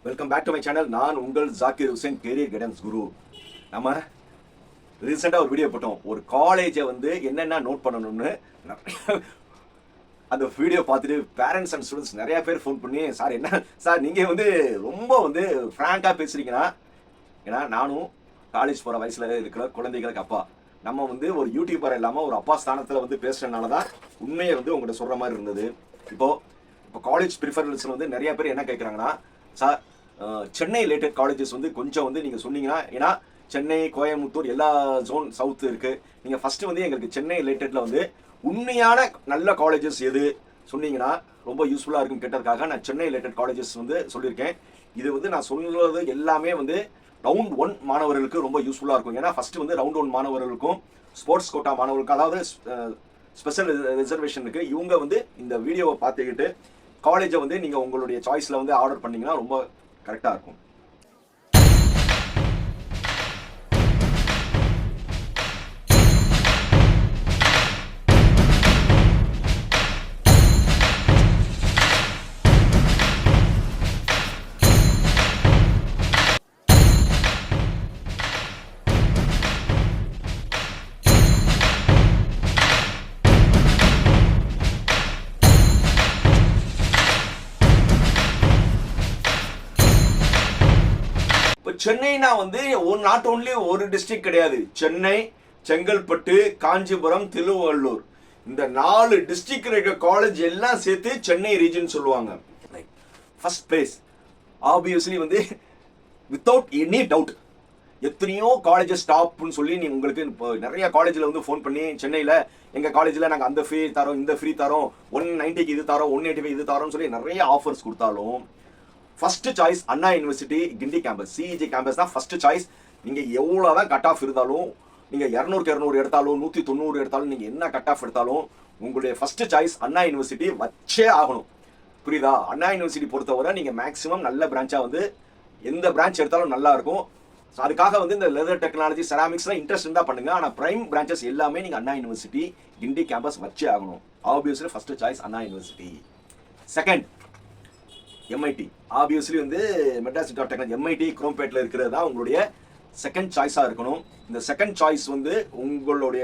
Welcome back to my channel. நான் உங்கள் Zakir Hussain, career guidance guru. நம்ம ரீசெண்டாக ஒரு வீடியோ போட்டோம், ஒரு காலேஜை வந்து என்னென்ன நோட் பண்ணணும்னு. அந்த வீடியோ பார்த்துட்டு பேரண்ட்ஸ் அண்ட் ஸ்டூடெண்ட்ஸ் நிறைய பேர் ஃபோன் பண்ணி, சார் என்ன சார் நீங்கள் வந்து ரொம்ப வந்து ஃப்ராங்காக பேசுகிறீங்கன்னா, ஏன்னா நானும் காலேஜ் போகிற வயசில் இருக்கிற குழந்தைகளுக்கு அப்பா. நம்ம வந்து ஒரு யூடியூபர் இல்லாமல் ஒரு அப்பா ஸ்தானத்தில் வந்து பேசுகிறதுனால தான் உண்மையை வந்து உங்கள்கிட்ட சொல்கிற மாதிரி இருந்தது. இப்போ காலேஜ் ப்ரிஃபரன்ஸில் வந்து நிறைய பேர் என்ன கேட்குறாங்கன்னா, சார் சென்னை ரிலேட்டட் காலேஜஸ் வந்து கொஞ்சம் வந்து நீங்கள் சொன்னீங்கன்னா, ஏன்னா சென்னை, கோயம்புத்தூர் எல்லா ஜோன் சவுத் இருக்குது. நீங்கள் ஃபஸ்ட்டு வந்து எங்களுக்கு சென்னை ரிலேட்டடில் வந்து உண்மையான நல்ல காலேஜஸ் எது சொன்னீங்கன்னா ரொம்ப யூஸ்ஃபுல்லாக இருக்கும் கேட்டதுக்காக நான் சென்னை ரிலேட்டட் காலேஜஸ் வந்து சொல்லியிருக்கேன். இது வந்து நான் சொல்கிறது எல்லாமே வந்து ரவுண்ட் 1 மாணவர்களுக்கு ரொம்ப யூஸ்ஃபுல்லாக இருக்கும். ஏன்னா ஃபஸ்ட்டு வந்து ரவுண்ட் 1 மாணவர்களுக்கும் ஸ்போர்ட்ஸ் கோட்டா மாணவர்களுக்கும், அதாவது ஸ்பெஷல் ரிசர்வேஷனுக்கு இவங்க வந்து இந்த வீடியோவை பார்த்துக்கிட்டு காலேஜை வந்து நீங்கள் உங்களுடைய சாய்ஸில் வந்து ஆர்டர் பண்ணிங்கன்னா ரொம்ப கரெக்டாக இருக்கும். சென்னைனா வந்து நாட் ஓன்லி ஒரு டிஸ்ட்ரிக்ட் கிடையாது. சென்னை, செங்கல்பட்டு, காஞ்சிபுரம், திருவள்ளூர், இந்த 4 டிஸ்ட்ரிக்ட் இருக்க காலேஜ் எல்லாம் சேர்த்து சென்னை ரீஜன் சொல்லுவாங்க. ஃபர்ஸ்ட் பிளேஸ் ஆப்வியஸ்லி வந்து வித்தவுட் எனி டவுட். எத்தனையோ காலேஜஸ் டாப்னு சொல்லி நீ உங்களுக்கு இப்போ நிறைய காலேஜில் வந்து ஃபோன் பண்ணி, சென்னையில் எங்கள் காலேஜில் நாங்கள் அந்த ஃப்ரீ தரோம், இந்த ஃப்ரீ தரோம், 190க்கு இது தரோம், 185 இது தரோம்னு சொல்லி நிறைய ஆஃபர்ஸ் கொடுத்தாலும் ஃபர்ஸ்ட் சாய்ஸ் அண்ணா யூனிவர்சிட்டி கிண்டி கேம்பஸ், சிஇஜி கேம்பஸ் தான் ஃபர்ஸ்ட் சாய்ஸ். நீங்கள் எவ்வளோ தான் கட் ஆஃப் இருந்தாலும், நீங்கள் 200க்கு 200 எடுத்தாலும், 190 எடுத்தாலும், நீங்கள் என்ன கட் ஆஃப் எடுத்தாலும் உங்களுடைய ஃபர்ஸ்ட் சாய்ஸ் அண்ணா யூனிவர்சிட்டி வச்சே ஆகணும். புரியுதா? அண்ணா யூனிவர்சிட்டி பொறுத்தவரை நீங்கள் மேக்ஸிமம் நல்ல பிரான்ச்சாக வந்து எந்த பிரான்ச் எடுத்தாலும் நல்லா இருக்கும். ஸோ அதுக்காக வந்து இந்த லெதர் டெக்னாலஜி, செராமிக்ஸ்லாம் இன்ட்ரெஸ்ட் இருந்தால் பண்ணுங்கள். ஆனால் பிரைம் பிரான்ச்சஸ் எல்லாமே நீங்கள் அண்ணா யூனிவர்சிட்டி கிண்டி கேம்பஸ் வச்சே ஆகணும். Obviously first choice Anna university. Second MIT. Obviously வந்து Madras institute of technology, MIT குரோம்பேட்டில் இருக்கிறது தான் உங்களுடைய செகண்ட் சாய்ஸாக இருக்கணும். இந்த செகண்ட் சாய்ஸ் வந்து உங்களுடைய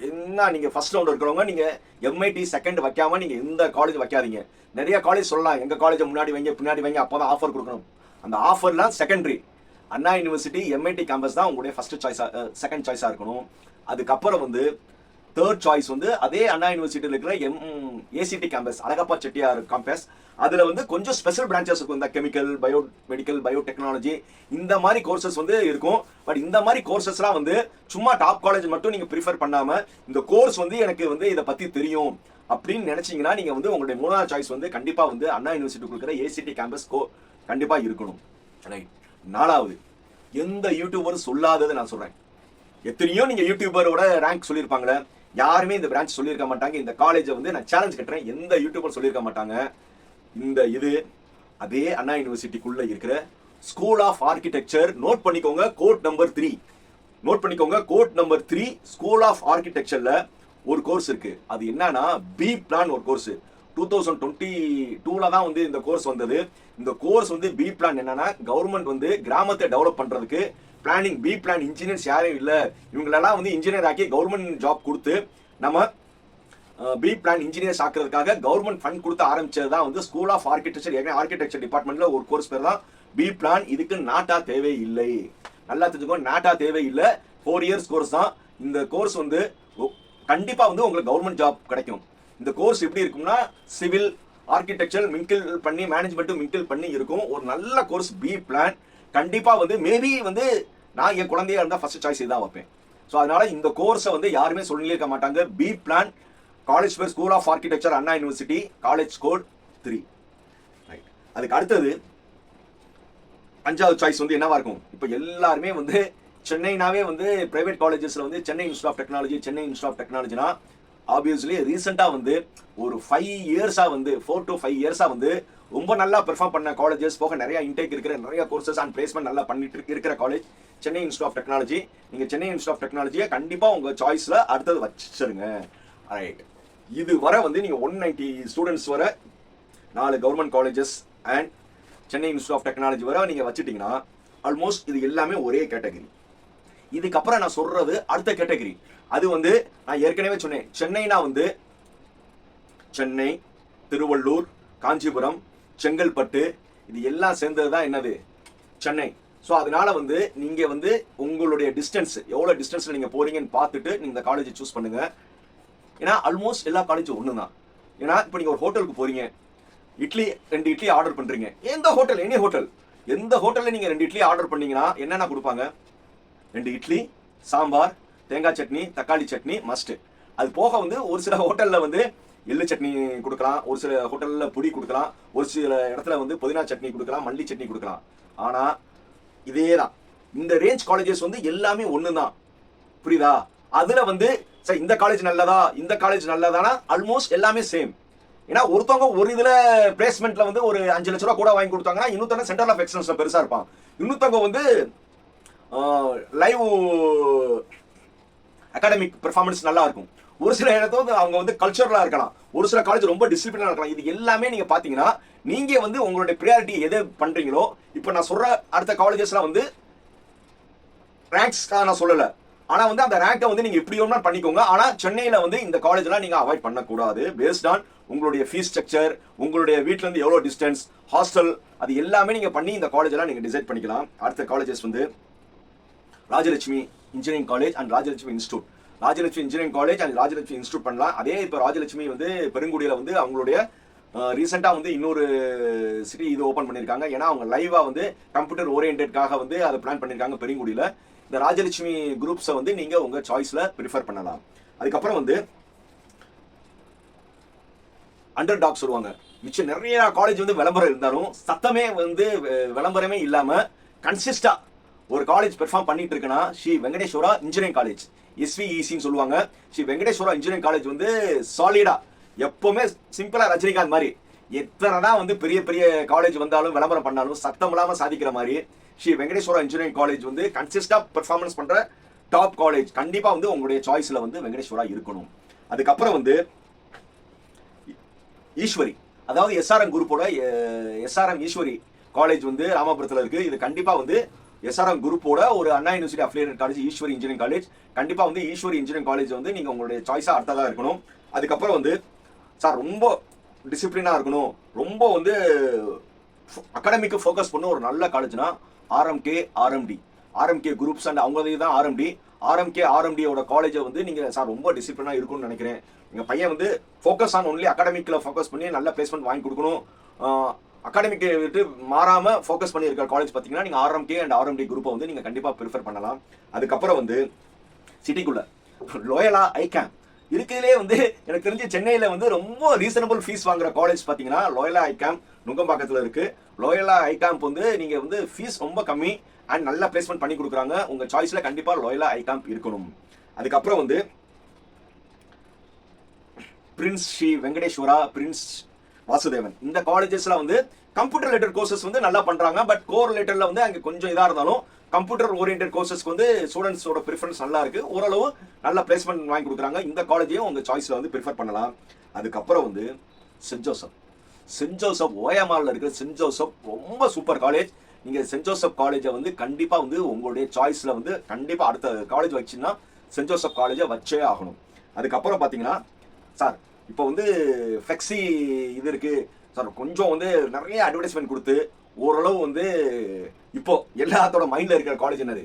என்ன, நீங்கள் ஃபர்ஸ்ட் ரவுண்ட் இருக்கிறவங்க நீங்கள் எம்ஐடி செகண்ட் வைக்காமல் நீங்கள் எந்த காலேஜ் வைக்காதீங்க. நிறைய காலேஜ் சொல்லலாம், எங்கள் காலேஜை முன்னாடி வைங்க, பின்னாடி வைங்க, அப்போ தான் ஆஃபர் கொடுக்கணும். அந்த ஆஃபர்லாம் செகண்டரி. அண்ணா யூனிவர்சிட்டி எம்ஐடி கேம்பஸ் தான் உங்களுடைய ஃபர்ஸ்ட் சாய்ஸாக, செகண்ட் சாய்ஸாக இருக்கணும். அதுக்கப்புறம் வந்து தேர்ட் சாய்ஸ் வந்து அதே அண்ணா யூனிவர்சிட்டியில் இருக்கிற ACT campus, Alagappa Chettiar campus. அதில் வந்து கொஞ்சம் ஸ்பெஷல் பிரான்ச்சஸ் இருக்கும். இந்த கெமிக்கல், பயோ மெடிக்கல், பயோடெக்னாலஜி, இந்த மாதிரி கோர்சஸ் வந்து இருக்கும். பட் இந்த மாதிரி கோர்சஸ்லாம் வந்து சும்மா டாப் காலேஜ் மட்டும் நீங்கள் ப்ரிஃபர் பண்ணாமல், இந்த கோர்ஸ் வந்து எனக்கு வந்து இதை பற்றி தெரியும் அப்படின்னு நினச்சிங்கன்னா நீங்கள் வந்து உங்களுடைய 3வது சாய்ஸ் வந்து கண்டிப்பாக வந்து அண்ணா யூனிவர்சிட்டி கொடுக்குற ஏசிடி கேம்பஸ் கண்டிப்பாக இருக்கணும். ரைட். 4வது, எந்த யூடியூபரும் சொல்லாதது நான் சொல்கிறேன். எத்தனையோ நீங்கள் யூடியூபரோட ரேங்க் சொல்லியிருப்பாங்களே, யாருமே இந்த பிரான்ச் சொல்லியிருக்க மாட்டாங்க. இந்த காலேஜை வந்து நான் சேலஞ்ச் கட்டுறேன், எந்த யூடியூபர் சொல்லியிருக்க மாட்டாங்க. இந்த இது அதே அண்ணா யூனிவர்சிட்டிக்குள்ள இருக்கிற ஸ்கூல் ஆஃப் ஆர்கிடெக்சர். நோட் பண்ணிக்கோங்க, கோட் நம்பர் 3 நோட் பண்ணிக்கோங்க. கோட் நம்பர் 3 ஸ்கூல் ஆஃப் ஆர்கிடெக்சர்ல ஒரு கோர்ஸ் இருக்கு. அது என்னன்னா பி பிளான் ஒரு கோர்ஸ். 2022ல தான் வந்து இந்த கோர்ஸ் வந்தது. இந்த கோர்ஸ் வந்து பி பிளான் என்னன்னா, கவர்மெண்ட் வந்து கிராமத்தை டெவலப் பண்றதுக்கு பிளானிங், பி பிளான் இன்ஜினியர்ஸ் யாரும் இல்லை, இவங்களெல்லாம் வந்து இன்ஜினியர் ஆக்கி கவர்மெண்ட் ஜாப் கொடுத்து நம்ம பி பிளான் இன்ஜினியர்ஸ் ஆக்குறதுக்காக கவர்மெண்ட் ஃபண்ட் கொடுத்து ஆரம்பிச்சது தான் வந்து ஸ்கூல் ஆஃப் ஆர்கிடெக்சர். ஏன்னா ஆர்கிடெக்சர் டிபார்ட்மெண்ட்ல ஒரு கோர்ஸ் பேர் தான் பி பிளான். இதுக்கு நாட்டா தேவை இல்லை, நல்லா தெரிஞ்சுக்கோ, நாட்டா தேவை இல்லை. 4 இயர்ஸ் கோர்ஸ் தான். இந்த கோர்ஸ் வந்து கண்டிப்பா வந்து உங்களுக்கு கவர்மெண்ட் ஜாப் கிடைக்கும். இந்த கோர்ஸ் எப்படி இருக்கும்னா, சிவில், ஆர்கிடெக்சர் மிங்கிள் பண்ணி, மேனேஜ்மெண்ட் மிங்கிள் பண்ணி இருக்கும். ஒரு நல்ல கோர்ஸ் பி பிளான். கண்டிப்பா வந்து மேபி வந்து நான் என் குழந்தையா இருந்தால் ஃபர்ஸ்ட் சாய்ஸ் இதான் வைப்பேன். ஸோ அதனால இந்த கோர்ஸை வந்து யாருமே சொல்லியிருக்க மாட்டாங்க. பி பிளான், காலேஜ் பேர் school of architecture, Anna university, college code 3. Right. அதுக்கு அடுத்தது 5வது சாய்ஸ் வந்து என்னவா இருக்கும்? இப்போ எல்லாருமே வந்து சென்னைனாவே வந்து பிரைவேட் காலேஜஸ்ல வந்து Chennai institute of technology, Chennai institute of டெக்னாலஜினா ஆப்வியஸ்லி ரீசெண்டாக வந்து ஒரு 5 இயர்ஸாக வந்து 4 to 5 இயர்ஸாக வந்து ரொம்ப நல்லா பெர்ஃபார்ம் பண்ண காலேஜஸ் போக நிறைய இன்டேக் இருக்கிற, நிறைய கோர்சஸ் அண்ட் பிளேஸ்மெண்ட் நல்லா பண்ணிட்டு இருக்கிற college Chennai institute of technology. நீங்கள் சென்னை இன்ஸ்டிடியூட் ஆஃப் டெக்னாலஜியை கண்டிப்பாக உங்கள் சாய்ஸில் அடுத்தது வச்சிருங்க. ரைட். இது வர வந்து நீங்கள் 190 ஸ்டூடெண்ட்ஸ் வர 4 government colleges and Chennai institute of technology வரை நீங்கள் வச்சுட்டிங்கன்னா ஆல்மோஸ்ட் இது எல்லாமே ஒரே கேட்டகரி. இதுக்கப்புறம் நான் சொல்றது அடுத்த கேட்டகரி. அது வந்து நான் ஏற்கனவே சொன்னேன், சென்னைனா வந்து சென்னை, திருவள்ளூர், காஞ்சிபுரம், செங்கல்பட்டு இது எல்லாம் சேர்ந்தது தான் என்னது சென்னை. ஸோ அதனால வந்து நீங்க வந்து உங்களுடைய டிஸ்டன்ஸ் எவ்வளோ டிஸ்டன்ஸ்ல நீங்க போறீங்கன்னு பார்த்துட்டு நீங்க இந்த காலேஜை சூஸ் பண்ணுங்க. ஏன்னா ஆல்மோஸ்ட் எல்லா காலேஜும் ஒன்று தான். ஏன்னா இப்போ நீங்க ஒரு ஹோட்டலுக்கு போறீங்க, இட்லி 2 இட்லி ஆர்டர் பண்றீங்க, எந்த ஹோட்டல் எனி ஹோட்டல், எந்த ஹோட்டல்ல நீங்க 2 இட்லி ஆர்டர் பண்ணீங்கன்னா என்னென்ன கொடுப்பாங்க? 2 இட்லி, சாம்பார், தேங்காய் சட்னி, தக்காளி சட்னி மஸ்ட். அது போக வந்து ஒரு சில ஹோட்டல்ல வந்து எள்ளு சட்னி கொடுக்கலாம், ஒரு சில ஹோட்டல்ல புடி கொடுக்கலாம், ஒரு சில இடத்துல வந்து புதினா சட்னி கொடுக்கலாம், மல்லி சட்னி கொடுக்கலாம். ஆனா இதே தான் இந்த ரேஞ்ச் காலேஜஸ் வந்து எல்லாமே ஒன்று தான். புரியுதா? அதுல வந்து சார் இந்த காலேஜ் நல்லதா இந்த காலேஜ் நல்லதானா ஆல்மோஸ்ட் எல்லாமே சேம். ஏன்னா ஒருத்தவங்க ஒரு இதுல பிளேஸ்மெண்ட்ல வந்து ஒரு 5 லட்ச ரூபா கூட வாங்கி கொடுத்தாங்கன்னா இன்னொருத்தவங்க சென்டர் ஆஃப் எக்ஸலன்ஸ்ல பெருசா இருப்பான், இன்னொருத்தவங்க வந்து லைவ் அகாடமிக் பெர்ஃபார்மன்ஸ் நல்லா இருக்கும், ஒரு சில இடத்துல வந்து அவங்க வந்து கல்ச்சரலா இருக்கலாம், ஒரு சில காலேஜ் ரொம்ப டிசிப்ளினா இருக்கலாம். இது எல்லாமே நீங்க பாத்தீங்கன்னா நீங்க வந்து உங்களுடைய ப்ரியாரிட்டி எதை பண்றீங்களோ, இப்போ நான் சொல்ற அடுத்த காலேஜஸ்லாம் வந்து ரேங்க்ஸ் நான் சொல்லல, ஆனா வந்து அந்த ரேங்கை வந்து நீங்க எப்படி வேணா பண்ணிக்கோங்க. ஆனா சென்னையில வந்து இந்த காலேஜ்லாம் நீங்க அவாய்ட் பண்ணக்கூடாது. பேஸ்ட் ஆன் உங்களுடைய ஃபீஸ் ஸ்ட்ரக்சர், உங்களுடைய வீட்ல இருந்து எவ்வளவு டிஸ்டன்ஸ், ஹாஸ்டல், அது எல்லாமே நீங்க பண்ணி இந்த காலேஜ்லாம் நீங்க டிசைட் பண்ணிக்கலாம். அடுத்த காலேஜஸ் வந்து Rajalakshmi engineering college and Rajalakshmi institute. Rajalakshmi engineering college and Rajalakshmi institute பண்ணலாம். அதே இப்போ ராஜலட்சுமி வந்து பெருங்குடியில வந்து அவங்களுடைய ரீசெண்டா வந்து இன்னொரு சிட்டி இது ஓபன் பண்ணிருக்காங்க. ஏன்னா அவங்க லைவா வந்து கம்ப்யூட்டர் ஓரியன்டெட்காக வந்து அதை பிளான் பண்ணிருக்காங்க பெருங்குடியில. இந்த ராஜலட்சுமி குரூப்ஸை வந்து நீங்க உங்க சாய்ஸ்ல ப்ரிஃபர் பண்ணலாம். அதுக்கப்புறம் வந்து அண்டர் டாக் சொல்லுவாங்க. மிச்சம் நிறைய காலேஜ் வந்து விளம்பரம் இருந்தாலும் சத்தமே வந்து விளம்பரமே இல்லாம கன்சிஸ்டா ஒரு காலேஜ் பெர்ஃபார்ம் பண்ணிட்டு இருக்குன்னா ஸ்ரீ வெங்கடேஸ்வரா இன்ஜினியரிங் காலேஜ், SVECன்னு சொல்லுவாங்க. ஸ்ரீ வெங்கடேஸ்வரா இன்ஜினியரிங் காலேஜ் வந்து சாலிடா எப்பவுமே சிம்பிளா ரஜினிகாந்த் மாதிரி எத்தனை தான் வந்து பெரிய பெரிய காலேஜ் வந்தாலும் விளம்பரம் பண்ணாலும் சத்தம் இல்லாம சாதிக்கிற மாதிரி ஸ்ரீ வெங்கடேஸ்வரா இன்ஜினியரிங் காலேஜ் வந்து கன்சிஸ்டா பெர்ஃபார்மன்ஸ் பண்ற டாப் காலேஜ். கண்டிப்பா வந்து உங்களுடைய சாய்ஸ்ல வந்து வெங்கடேஸ்வரா இருக்கணும். அதுக்கப்புறம் வந்து ஈஸ்வரி, அதாவது SRM குரூப்போட SRM ஈஸ்வரி காலேஜ் வந்து ராமபுரத்துல இருக்கு. இது கண்டிப்பா வந்து SRM குரூப்போட ஒரு Anna university affiliated college Eswari engineering college. கண்டிப்பா வந்து ஈஸ்வரி இன்ஜினியரிங் காலேஜ் வந்து நீங்க உங்களுடைய சாய்ஸா அடுத்ததா இருக்கணும். அதுக்கப்புறம் வந்து சார் ரொம்ப டிசிப்ளினா இருக்கணும், ரொம்ப வந்து அகாடமிக்கு ஃபோக்கஸ் பண்ண ஒரு நல்ல காலேஜ்னா RMK குரூப்ஸ் அண்ட் அவங்க தான் RMKோட காலேஜை வந்து நீங்க சார் ரொம்ப டிசிப்ளினா இருக்கும்னு நினைக்கிறேன், எங்க பையன் வந்து ஃபோக்கஸ் ஆன் ஒன்லி அகாடமிக்ல ஃபோக்கஸ் பண்ணி நல்ல பிளேஸ்மெண்ட் வாங்கி கொடுக்கணும், அகாடமிக் விட்டு மாறாம ஃபோக்கஸ் பண்ணி இருக்கிற காலேஜ் பார்த்தீங்கன்னா நீங்க RMK அண்ட் RMD குரூப்பை வந்து நீங்க கண்டிப்பா ப்ரிஃபர் பண்ணலாம். அதுக்கப்புறம் வந்து சிட்டிக்குள்ள லோயலா ஐகேம் இருக்கிறதுலே வந்து எனக்கு தெரிஞ்சு சென்னையில வந்து ரொம்ப ரீசனபிள் ஃபீஸ் வாங்குற காலேஜ் பார்த்தீங்கன்னா லோயலா ஐகேம் நுங்கம்பாக்கத்தில் இருக்கு. லோயலா ஐகேம்ப் வந்து நீங்க வந்து ஃபீஸ் ரொம்ப கம்மி அண்ட் நல்ல பிளேஸ்மெண்ட் பண்ணி கொடுக்குறாங்க. உங்க சாய்ஸ்ல கண்டிப்பா லோயலா ஐகேம்ப் இருக்கணும். அதுக்கப்புறம் வந்து பிரின்ஸ் ஸ்ரீ வெங்கடேஸ்வரா, பிரின்ஸ் வாசுதேவன், இந்த காலேஜஸ்ல வந்து கம்ப்யூட்டர் ரிலேட்டட் கோர்சஸ் வந்து நல்லா பண்றாங்க. பட் கோர் ரிலேட்டட்ல வந்து அங்க கொஞ்சம் இதா இருந்தாலும் கம்ப்யூட்டர் ஓரியன்டட் கோர்சஸ்க்கு வந்து ஸ்டூடெண்ட்ஸோட ப்ரிஃபரன்ஸ் நல்லா இருக்கு, ஓரளவு நல்ல பிளேஸ்மெண்ட் வாங்கி கொடுக்குறாங்க. இந்த காலேஜையும் உங்க சாய்ஸ்ல வந்து ப்ரிஃபர் பண்ணலாம். அதுக்கப்புறம் வந்து சென்ட் ஜோசப் ஓஎம்ஆர்ல இருக்கிற சென்ட் ஜோசப் ரொம்ப சூப்பர் காலேஜ். நீங்க சென்ட் ஜோசப் காலேஜை வந்து கண்டிப்பா வந்து உங்களுடைய சாய்ஸ்ல வந்து கண்டிப்பா அடுத்த காலேஜ் வச்சுன்னா சென்ட் ஜோசப் காலேஜை வச்சே ஆகணும். அதுக்கப்புறம் பாத்தீங்கன்னா சார் இப்போ வந்து ஃப்ளெக்ஸி இது இருக்கு சார், கொஞ்சம் வந்து நிறைய அட்வர்டைஸ்மெண்ட் கொடுத்து ஓரளவு வந்து இப்போ எல்லாத்தோட மைண்ட்ல இருக்கிற காலேஜ் என்னது?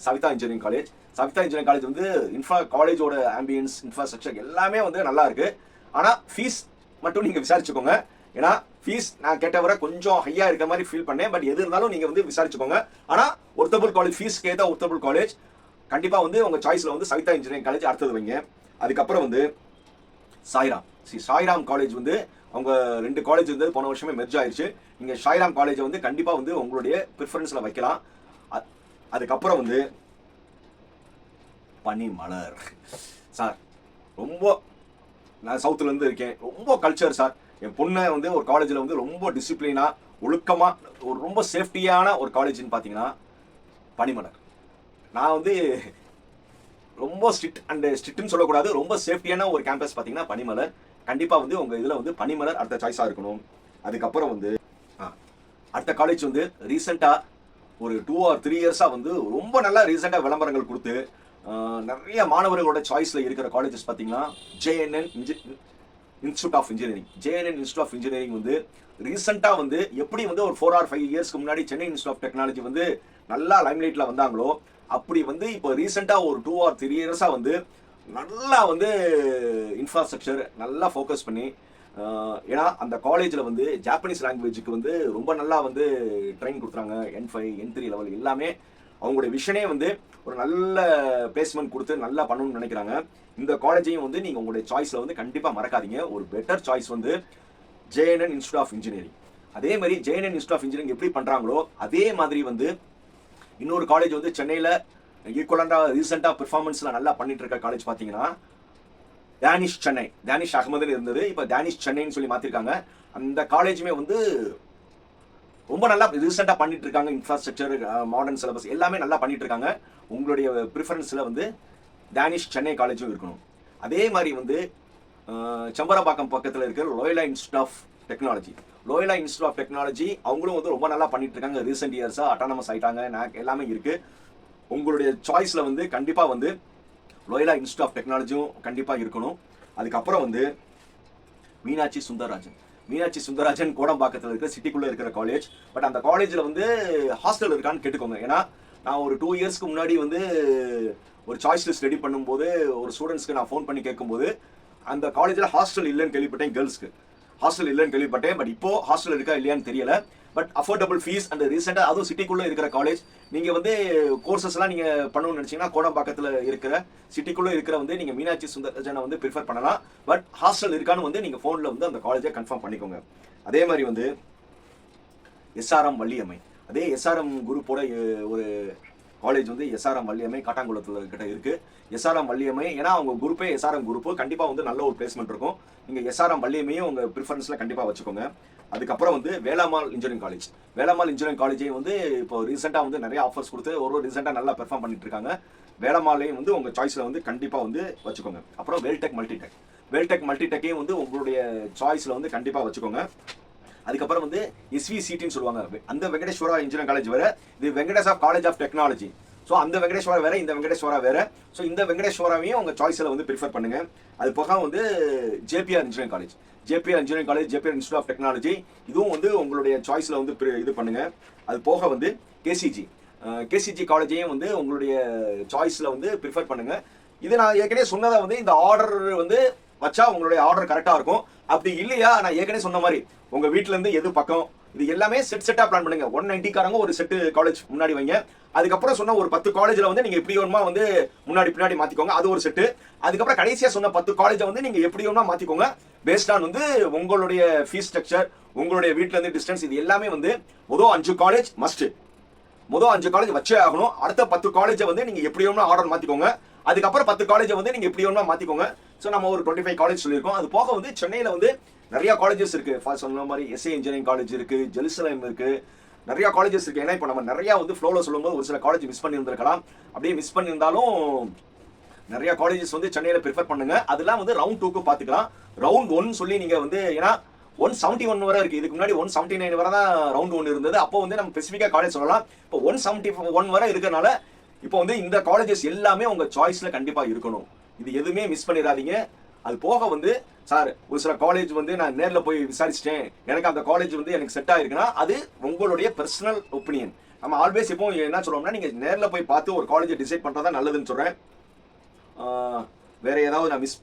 Savitha engineering college. Savitha engineering college வந்து காலேஜோட ஆம்பியன்ஸ், இன்ஃப்ராஸ்ட்ரக்சர் எல்லாமே வந்து நல்லா இருக்கு. ஆனா ஃபீஸ் மட்டும் நீங்க விசாரிச்சுக்கோங்க. ஏன்னா ஃபீஸ் நான் கேட்ட வரை கொஞ்சம் ஹையா இருக்க மாதிரி ஃபீல் பண்ணேன். பட் எது இருந்தாலும் நீங்க வந்து விசாரிச்சுக்கோங்க. ஆனா ஒர்த்தபிள் காலேஜ், ஃபீஸ்க்கு ஏதா ஒர்த்தபிள் காலேஜ் கண்டிப்பா வந்து உங்க சாய்ஸ்ல வந்து சவிதா இன்ஜினியரிங் காலேஜ் அடுத்தது வைங்க. அதுக்கப்புறம் வந்து சாய்ராம் காலேஜ் வந்து அவங்க 2 காலேஜ் வந்து போன வருஷமே மெர்ஜ் ஆயிடுச்சு. நீங்க சாய்ராம் காலேஜை வந்து கண்டிப்பா வந்து உங்களுடைய ப்ரிஃபரன்ஸ்ல வைக்கலாம். அதுக்கப்புறம் வந்து பனிமலர் சார், ரொம்ப நான் சவுத்துல இருந்து இருக்கேன், ரொம்ப கல்ச்சர் சார். என் பொண்ணை வந்து ஒரு காலேஜில் வந்து ரொம்ப டிசிப்ளினா ஒழுக்கமா ஒரு ரொம்ப சேஃப்டியான ஒரு காலேஜ்னு பார்த்தீங்கன்னா பனிமலர். நான் வந்து ரொம்ப ஸ்ட்ரிக்ட்னு சொல்லக்கூடாது, ரொம்ப சேஃப்டியான ஒரு கேம்பஸ் பார்த்தீங்கன்னா பனிமலர். கண்டிப்பாக வந்து உங்கள் இதில் வந்து பனிமலர் அடுத்த சாய்ஸாக இருக்கணும். அதுக்கப்புறம் வந்து அடுத்த காலேஜ் வந்து ரீசெண்டாக ஒரு 2 or 3 இயர்ஸாக வந்து ரொம்ப நல்லா ரீசெண்டாக விளம்பரங்கள் கொடுத்து நிறைய மாணவர்களோட சாய்ஸில் இருக்கிற காலேஜஸ் பார்த்தீங்கன்னா JNN institute of engineering. JNN institute of engineering வந்து ரீசெண்டாக வந்து எப்படி வந்து ஒரு 4 or 5 இயர்ஸ்க்கு முன்னாடி சென்னை இன்ஸ்டியூட் ஆஃப் டெக்னாலஜி வந்து நல்லா லைம்லைட்டில் வந்தாங்களோ அப்படி வந்து இப்போ ரீசெண்டாக ஒரு 2 or 3 இயர்ஸாக வந்து நல்லா வந்து இன்ஃப்ராஸ்ட்ரக்சர் நல்லா ஃபோக்கஸ் பண்ணி ஏன்னா அந்த காலேஜில் வந்து ஜாப்பனீஸ் லாங்குவேஜுக்கு வந்து ரொம்ப நல்லா வந்து ட்ரைன் கொடுக்குறாங்க. N5 N3 லெவல் எல்லாமே அவங்களுடைய விஷனே வந்து ஒரு நல்ல பிளேஸ்மெண்ட் கொடுத்து நல்லா பண்ணணும்னு நினைக்கிறாங்க. இந்த காலேஜையும் வந்து நீங்கள் உங்களுடைய சாய்ஸில் வந்து கண்டிப்பாக மறக்காதீங்க. ஒரு பெட்டர் சாய்ஸ் வந்து JNN இன்ஸ்டியூட் ஆஃப் இன்ஜினியரிங். அதே மாதிரி JNN இன்ஸ்டியூட் ஆஃப் இன்ஜினியரிங் எப்படி பண்ணுறாங்களோ அதே மாதிரி வந்து இன்னொரு காலேஜ் வந்து சென்னையில் ஈக்குவலண்டாக ரீசெண்டாக பெர்ஃபார்மன்ஸில் நல்லா பண்ணிட்டு இருக்க காலேஜ் பார்த்தீங்கன்னா டேனிஷ் அகமதுன்னு இருந்தது. இப்போ டேனிஷ் சென்னைன்னு சொல்லி மாற்றிருக்காங்க. அந்த காலேஜுமே வந்து ரொம்ப நல்லா ரீசெண்டாக பண்ணிட்டு இருக்காங்க. இன்ஃப்ராஸ்ட்ரக்சர், மாடர்ன் சிலபஸ் எல்லாமே நல்லா பண்ணிட்டு இருக்காங்க. உங்களுடைய ப்ரிஃபரன்ஸில் வந்து டேனிஷ் சென்னை காலேஜும் இருக்கணும். அதே மாதிரி வந்து செம்பரம்பாக்கம் பக்கத்தில் இருக்கிற Loyola institute of technology. Loyola institute of technology அவங்களும் வந்து ரொம்ப நல்லா பண்ணிட்டு இருக்காங்க. ரீசெண்ட் இயர்ஸாக அட்டானமஸ் ஆகிட்டாங்க. எல்லாமே இருக்குது. உங்களுடைய சாய்ஸில் வந்து கண்டிப்பாக வந்து லோயலா இன்ஸ்டியூட் ஆஃப் டெக்னாலஜியும் கண்டிப்பாக இருக்கணும். அதுக்கப்புறம் வந்து மீனாட்சி சுந்தரராஜன் கோடம்பாக்கத்தில் இருக்கிற சிட்டிக்குள்ளே இருக்கிற காலேஜ். பட் அந்த காலேஜில் வந்து ஹாஸ்டல் இருக்கான்னு கேட்டுக்கோங்க. ஏன்னா நான் ஒரு 2 இயர்ஸ்க்கு முன்னாடி வந்து ஒரு சாய்ஸ் லிஸ்ட் ரெடி பண்ணும்போது ஒரு ஸ்டூடெண்ட்ஸ்க்கு நான் ஃபோன் பண்ணி கேட்கும்போது அந்த காலேஜில் ஹாஸ்டல் இல்லைன்னு கேள்விப்பட்டேன். கேர்ள்ஸ்க்கு ஹாஸ்டல் இல்லைன்னு கேள்விப்பட்டேன். பட் இப்போ ஹாஸ்டல் இருக்கா இல்லையான்னு தெரியல. பட் அஃபோர்டபுள் ஃபீஸ் அண்ட் ரீசெண்டாக அதுவும் சிட்டிக்குள்ளே இருக்கிற காலேஜ். நீங்கள் வந்து கோர்சஸ்லாம் நீங்கள் பண்ணணும்னு நினச்சிங்கன்னா கோடம்பாக்கத்தில் இருக்கிற சிட்டிக்குள்ளே இருக்கிற வந்து நீங்கள் மீனாட்சி சுந்தரராஜனை வந்து ப்ரிஃபர் பண்ணலாம். பட் ஹாஸ்டல் இருக்கான்னு வந்து நீங்கள் ஃபோனில் வந்து அந்த காலேஜை கன்ஃபார்ம் பண்ணிக்கோங்க. அதே மாதிரி வந்து SRM வள்ளியம்மை. அதே SRM குரூப்போட ஒரு காலேஜ் வந்து SRM வள்ளியம்மை காட்டாங்குளத்தில் கிட்ட இருக்குது. SRM வள்ளியம்மை ஏன்னா அவங்க குரூப்பே SRM குரூப்பு கண்டிப்பாக வந்து நல்ல ஒரு பிளேஸ்மெண்ட் இருக்கும். நீங்கள் SRM வள்ளியம்மையும் உங்கள் ப்ரிஃபரன்ஸில் கண்டிப்பாக வச்சுக்கோங்க. அதுக்கப்புறம் வந்து வேளாமால் இன்ஜினியரிங் காலேஜையும் வந்து இப்போ ரீசெண்டாக வந்து நிறைய ஆஃபர்ஸ் கொடுத்து ஒரு ரீசெண்டாக நல்லா பெர்ஃபார்ம் பண்ணிட்டு இருக்காங்க. வேளாமாலையும் வந்து உங்கள் சாய்ஸில் வந்து கண்டிப்பாக வந்து வச்சுக்கோங்க. அப்புறம் வேல்டெக் மல்டிடெக்கையும் வந்து உங்களுடைய சாய்ஸில் வந்து கண்டிப்பாக வச்சுக்கோங்க. அதுக்கப்புறம் வந்து SVCTன்னு சொல்லுவாங்க. அந்த வெங்கடேஸ்வரா இன்ஜினியரிங் காலேஜ் வேறு, இது Venkatesh college of technology. So அந்த வெங்கடேஸ்வரா வேறு, இந்த வெங்கடேஸ்வரா வேறு. ஸோ இந்த வெங்கடேஸ்வராவையும் உங்கள் சாய்ஸில் வந்து ப்ரிஃபர் பண்ணுங்கள். அது போக வந்து JPR engineering college, JPR institute of technology, இதுவும் வந்து உங்களுடைய சாய்ஸில் வந்து இது பண்ணுங்கள். அது போக வந்து KCG காலேஜையும் வந்து உங்களுடைய சாய்ஸில் வந்து ப்ரிஃபர் பண்ணுங்கள். இது நான் ஏற்கனவே சொன்னதை வந்து இந்த ஆர்டர் வந்து வச்சா உங்களுடைய ஆர்டர் கரெக்டாக இருக்கும். அப்படி இல்லையா நான் ஏற்கனவே சொன்ன மாதிரி உங்கள் வீட்டிலேருந்து எது பக்கம் இது எல்லாமே செட்டாக பிளான் பண்ணுங்க. 190 ஒரு செட்டு காலேஜ் முன்னாடி வைங்க. அதுக்கப்புறம் சொன்ன ஒரு 10 காலேஜில் வந்து நீங்கள் எப்படி வேணுமா வந்து முன்னாடி பின்னாடி மாற்றிக்கோங்க. அது ஒரு செட்டு. அதுக்கப்புறம் கடைசியாக சொன்ன 10 காலேஜை வந்து நீங்கள் எப்படி வேணுமா மாற்றிக்கோங்க. பேஸ்ட் ஆன் வந்து உங்களுடைய ஃபீஸ் ஸ்ட்ரக்சர், உங்களுடைய வீட்டிலேருந்து டிஸ்டன்ஸ், இது எல்லாமே வந்து மொதல் 5 காலேஜ் மஸ்ட்டு. மொதல் 5 காலேஜ் வச்சே ஆகணும். அடுத்த 10 காலேஜை வந்து நீங்கள் எப்படி வேணுமா ஆர்டர் மாற்றிக்கோங்க. அதுக்கப்புறம் 10 காலேஜை வந்து நீங்கள் எப்படி வேணுமா மாற்றிக்கோங்க. ஸோ நம்ம ஒரு 25 காலேஜ் சொல்லியிருக்கோம். அது போக வந்து சென்னையில் வந்து நிறைய காலேஜஸ் இருக்குது. ஃபார் சொன்ன மாதிரி SA இன்ஜினியரிங் காலேஜ் இருக்குது, ஜெருசலேம் இருக்குது, நிறையா காலேஜஸ் இருக்குது. ஏன்னா இப்போ நம்ம நிறையா வந்து ஃப்ளோவில் சொல்லும்போது ஒரு சில காலேஜ் மிஸ் பண்ணியிருந்திருக்கலாம். அப்படியே மிஸ் பண்ணியிருந்தாலும் நிறைய காலேஜஸ் வந்து சென்னையில் ப்ரிஃபர் பண்ணுங்கள். அதெல்லாம் வந்து ரவுண்ட் 2க்கு பார்த்துக்கலாம். ரவுண்ட் 1 சொல்லி நீங்கள் வந்து ஏன்னா 171 வரை இருக்குது. இதுக்கு முன்னாடி 179 வரை தான் ரவுண்ட் 1 இருந்தது. அப்போ வந்து நம்ம ஸ்பெசிஃபிக்காக காலேஜ் சொல்லலாம். இப்போ 171 வரை இருக்கிறனால இப்போ வந்து இந்த காலேஜஸ் எல்லாமே உங்கள் சாய்ஸில் கண்டிப்பாக இருக்கணும். இது எதுவுமே மிஸ் பண்ணிடாதீங்க. அது போக வந்து சார் ஒரு சில காலேஜ் வந்து நான் நேரில் போய் விசாரிச்சிட்டேன், எனக்கு அந்த காலேஜ் வந்து எனக்கு செட் ஆகிருக்குன்னா அது உங்களுடைய பர்சனல் ஒப்பீனியன். நம்ம ஆல்வேஸ் இப்போ என்ன சொல்கிறோம்னா நீங்கள் நேரில் போய் பார்த்து ஒரு காலேஜை டிசைட் பண்ணுறதா நல்லதுன்னு சொல்கிறேன். வேறு ஏதாவது நான் மிஸ்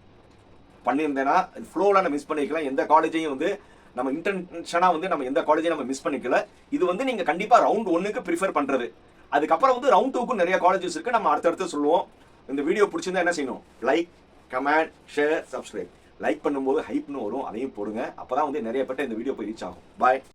பண்ணியிருந்தேன்னா ஃப்ளோவில் நான் மிஸ் பண்ணிக்கலாம். எந்த காலேஜையும் வந்து நம்ம இன்டென்ஷனாக வந்து நம்ம எந்த காலேஜையும் நம்ம மிஸ் பண்ணிக்கல. இது வந்து நீங்கள் கண்டிப்பாக ரவுண்ட் 1க்கு ப்ரிஃபர் பண்ணுறது. அதுக்கப்புறம் வந்து ரவுண்ட் 2க்கும் நிறைய காலேஜஸ் இருக்குது. நம்ம அடுத்தடுத்து சொல்லுவோம். இந்த வீடியோ பிடிச்சிருந்தா என்ன செய்யணும்? Like, comment, share, subscribe. Like பண்ணும்போது ஹைப்னு வரும், அதையும் போடுங்க. அப்போ தான் வந்து நிறைய பேர்ட்ட இந்த வீடியோ போய் ரீச் ஆகும். பாய்.